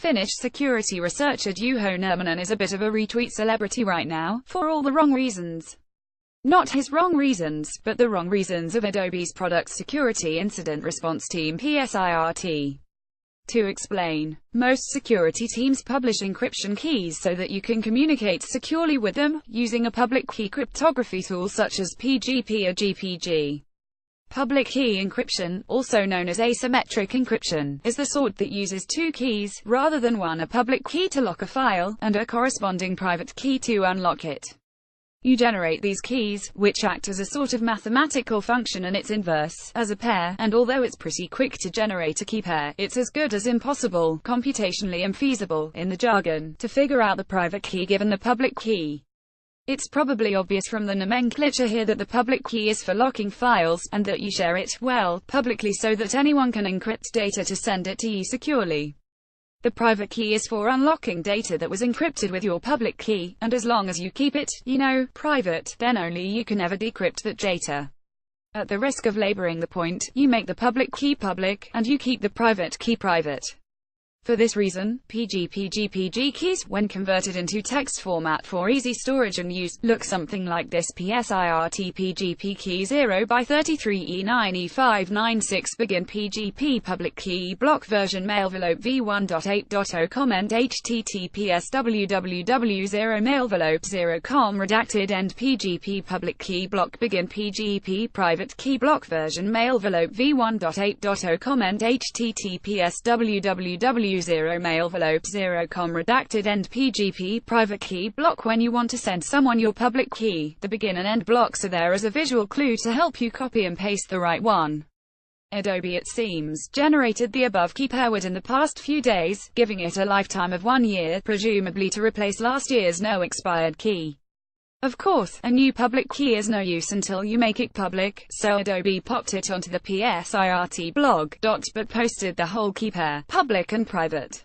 Finnish security researcher Juho Nurminen is a bit of a retweet celebrity right now, for all the wrong reasons. Not his wrong reasons, but the wrong reasons of Adobe's product security incident response team PSIRT. To explain, most security teams publish encryption keys so that you can communicate securely with them, using a public key cryptography tool such as PGP or GPG. Public key encryption, also known as asymmetric encryption, is the sort that uses two keys, rather than one: a public key to lock a file, and a corresponding private key to unlock it. You generate these keys, which act as a sort of mathematical function and its inverse, as a pair, and although it's pretty quick to generate a key pair, it's as good as impossible, computationally infeasible, in the jargon, to figure out the private key given the public key. It's probably obvious from the nomenclature here that the public key is for locking files, and that you share it, well, publicly so that anyone can encrypt data to send it to you securely. The private key is for unlocking data that was encrypted with your public key, and as long as you keep it, private, then only you can ever decrypt that data. At the risk of laboring the point, you make the public key public, and you keep the private key private. For this reason, PGP-GPG keys, when converted into text format for easy storage and use, look something like this: PSIRT PGP key 0x33E9E596 begin PGP public key block version mailvelope v1.8.0 comment https www.0mailvelope0com redacted end PGP public key block begin PGP private key block version mailvelope v1.8.0 comment https www.0mailvelope0com redacted end PGP private key block. When you want to send someone your public key, the begin and end blocks are there as a visual clue to help you copy and paste the right one. Adobe, it seems, generated the above key pair within the past few days, giving it a lifetime of 1 year, presumably to replace last year's no-expired key. Of course, a new public key is no use until you make it public, so Adobe popped it onto the PSIRT blog, but posted the whole key pair, public and private.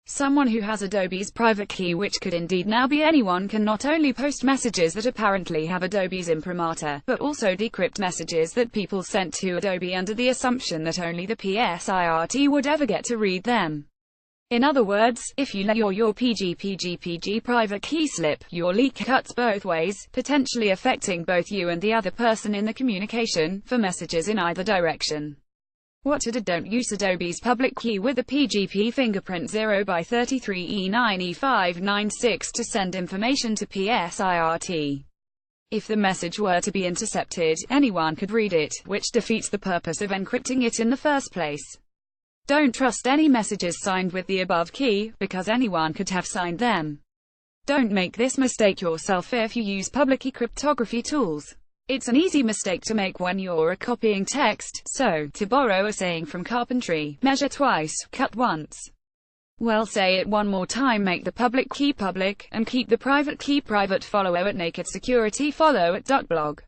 Someone who has Adobe's private key, which could indeed now be anyone, can not only post messages that apparently have Adobe's imprimatur, but also decrypt messages that people sent to Adobe under the assumption that only the PSIRT would ever get to read them. In other words, if you let your PGP-GPG private key slip, your leak cuts both ways, potentially affecting both you and the other person in the communication, for messages in either direction. What to do? Don't use Adobe's public key with a PGP fingerprint 0x33E9E596 to send information to PSIRT. If the message were to be intercepted, anyone could read it, which defeats the purpose of encrypting it in the first place. Don't trust any messages signed with the above key, because anyone could have signed them. Don't make this mistake yourself if you use public key cryptography tools. It's an easy mistake to make when you're copying text, so, to borrow a saying from carpentry, measure twice, cut once. Well, say it one more time: make the public key public, and keep the private key private. Follow @NakedSecurity, follow @blog.